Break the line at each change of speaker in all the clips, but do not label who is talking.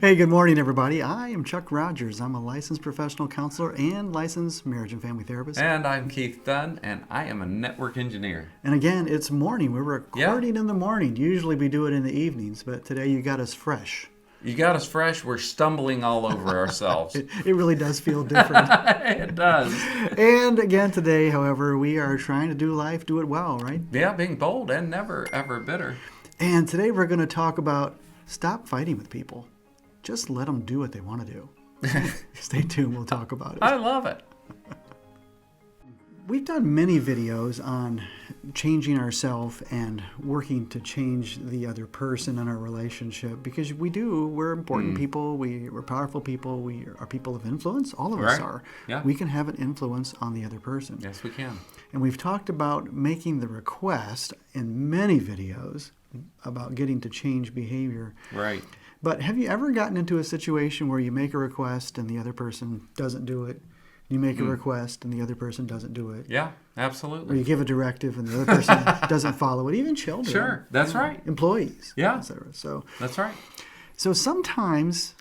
Hey, good morning, everybody. I am Chuck Rogers. I'm a licensed professional counselor and licensed marriage and family therapist.
And I'm Keith Dunn, and I am a network engineer.
And again, it's morning. We're
Yeah.
recording in the morning. Usually we do it in the evenings, but today you got us fresh.
You got us fresh. We're stumbling all over ourselves.
It really does feel different.
It does.
And again, today, however, we are trying to do life, do it well, right?
Yeah, being bold and never, ever bitter.
And today we're going to talk about stop fighting with people. Just let them do what they want to do. Stay tuned. We'll talk about it.
I love it.
We've done many videos on changing ourselves and working to change the other person in our relationship because we're important people, we're powerful people, we are people of influence. All of us
Right.
are.
Yeah.
We can have an influence on the other person.
Yes, we can.
And we've talked about making the request in many videos about getting to change behavior.
Right.
But have you ever gotten into a situation where you make a request and the other person doesn't do it? You make a request and the other person doesn't do it?
Yeah,
Or
absolutely.
you give a directive and the other person doesn't follow it? Even children.
Sure, that's right.
Employees.
Yeah.
Etc. So
That's right.
sometimes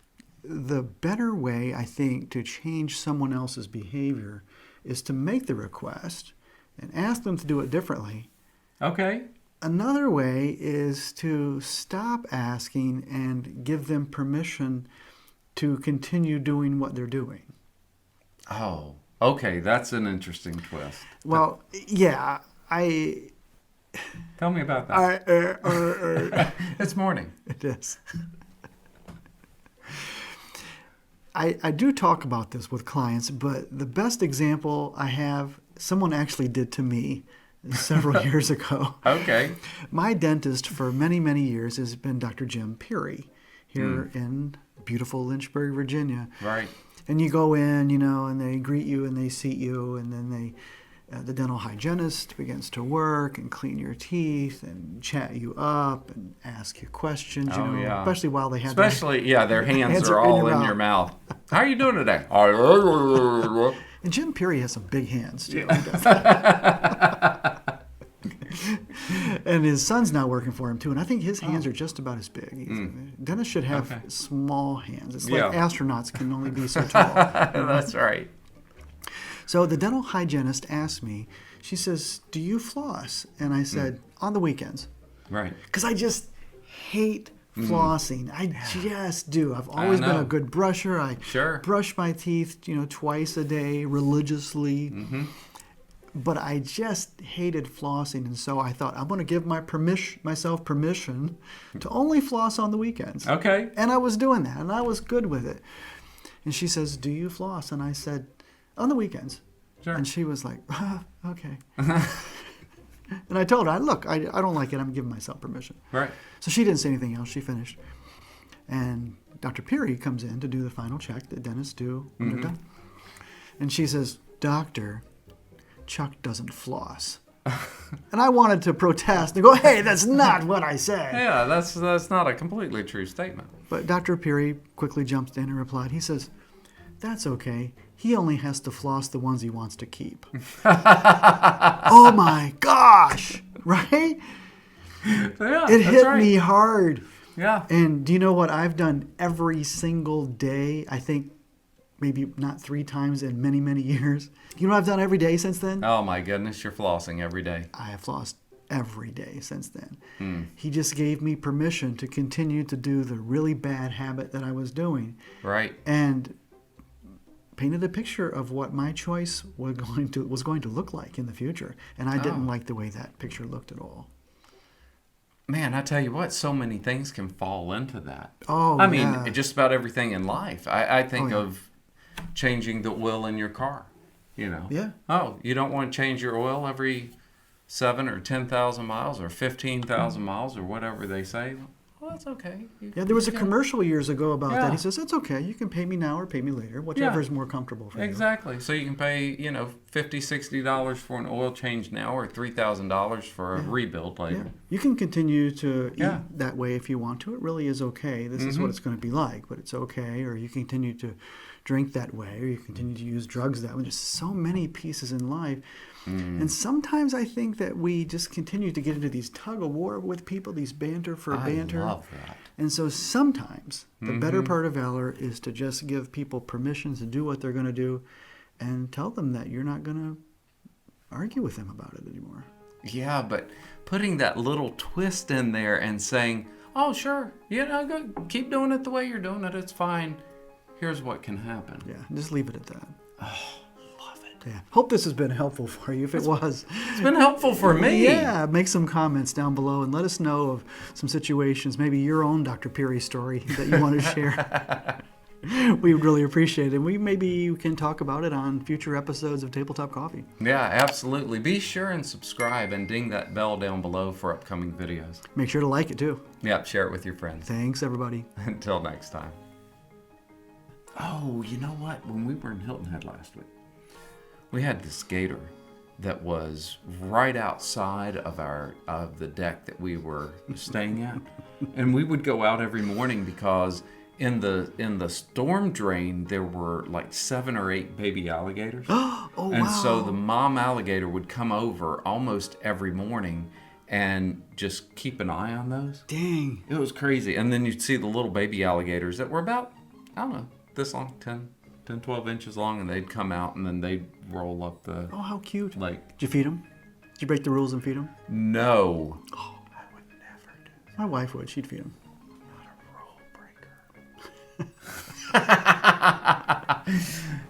the better way, I think, to change someone else's behavior is to make the request and ask them to do it differently.
Okay.
Another way is to stop asking and give them permission to continue doing what they're doing.
Oh, okay. That's an interesting twist.
Well, yeah,
Tell me about that. It's morning.
it is. I do talk about this with clients, but the best example I have, someone actually did to me several years ago.
Okay.
My dentist for many, many years has been Dr. Jim Peary here in beautiful Lynchburg, Virginia.
Right.
And you go in, and they greet you and they seat you, and then the dental hygienist begins to work and clean your teeth and chat you up and ask you questions,
Oh, yeah.
especially while they have
Their hands are
are in
all
your
in
mouth.
your mouth. How are you doing today?
And Jim Peary has some big hands, too. He does. And his son's now working for him, too. And I think his hands are just about as big. Dentists should have small hands. It's like astronauts can only be so tall.
That's right.
So the dental hygienist asked me, she says, "Do you floss?" And I said, "On the weekends."
Right.
Because I just hate flossing. I just do. I've always been
know.
a good brusher. I
Sure.
brush my teeth, twice a day religiously. But I just hated flossing, and so I thought I'm going to give myself permission to only floss on the weekends.
Okay.
And I was doing that, and I was good with it. And she says, "Do you floss?" And I said, "On the weekends."
Sure.
And she was like, "Okay." And I told her, "Look, I don't like it. I'm giving myself permission."
Right.
So she didn't say anything else. She finished. And Dr. Peary comes in to do the final check that dentists do when they're done. And she says, "Doctor, Chuck doesn't floss." And I wanted to protest and go, "Hey, that's not what I said."
Yeah, that's not a completely true statement.
But Dr. Peary quickly jumped in and replied. He says, "That's okay. He only has to floss the ones he wants to keep." Oh my gosh, right?
Yeah,
It
that's
hit
right.
me hard.
Yeah.
And do you know what I've done every single day? I think maybe not 3 times in many, many years. You know what I've done every day since then?
Oh my goodness, you're flossing every day.
I have flossed every day since then. He just gave me permission to continue to do the really bad habit that I was doing.
Right.
And painted a picture of what my choice was going to look like in the future. And I didn't like the way that picture looked at all.
Man, I tell you what, so many things can fall into that.
Oh,
I mean,
yeah.
just about everything in life. I think
yeah.
of changing the oil in your car.
Yeah.
Oh, you don't want to change your oil every 7 or 10,000 miles or 15,000 miles or whatever they say. Well, that's okay.
Yeah, there was a commercial years ago about that.
Yeah.
He says, "That's okay. You can pay me now or pay me later, whichever is more comfortable for you."
Exactly. So you can pay, $50, $60 for an oil change now or $3,000 for a rebuild later.
Yeah. You can continue to
Yeah.
eat that way if you want to. It really is okay. This is what it's going to be like, but it's okay. Or you continue to drink that way, or you continue to use drugs that way. There's so many pieces in life. And sometimes I think that we just continue to get into these tug of war with people, these banter for banter.
I love that.
And so sometimes the better part of valor is to just give people permission to do what they're going to do and tell them that you're not going to argue with them about it anymore.
Yeah, but putting that little twist in there and saying, oh, sure, go keep doing it the way you're doing it. It's fine. Here's what can happen.
Yeah, just leave it at that.
Oh, love it.
Yeah. Hope this has been helpful for you. If it was,
It's been helpful for me.
Yeah, make some comments down below and let us know of some situations, maybe your own Dr. Peary story that you want to share. We would really appreciate it. Maybe we can talk about it on future episodes of Tabletop Coffee.
Yeah, absolutely. Be sure and subscribe and ding that bell down below for upcoming videos.
Make sure to like it too.
Yep, share it with your friends.
Thanks, everybody.
Until next time. Oh, you know what? When we were in Hilton Head last week, we had this gator that was right outside of the deck that we were staying at. And we would go out every morning because in the storm drain there were like 7 or 8 baby alligators. And so the mom alligator would come over almost every morning and just keep an eye on those.
Dang.
It was crazy. And then you'd see the little baby alligators that were about, I don't know, this long, 10, 12 inches long, and they'd come out and then they'd roll up the
Oh, how cute.
lake.
Did you feed them? Did you break the rules and feed them?
No.
Oh,
I would never do that.
my wife would. She'd feed them.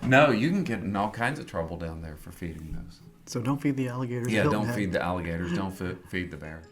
No, you can get in all kinds of trouble down there for feeding those.
So don't feed the alligators.
Yeah,
Hilton
don't
Head.
feed the alligators. Don't feed the bear.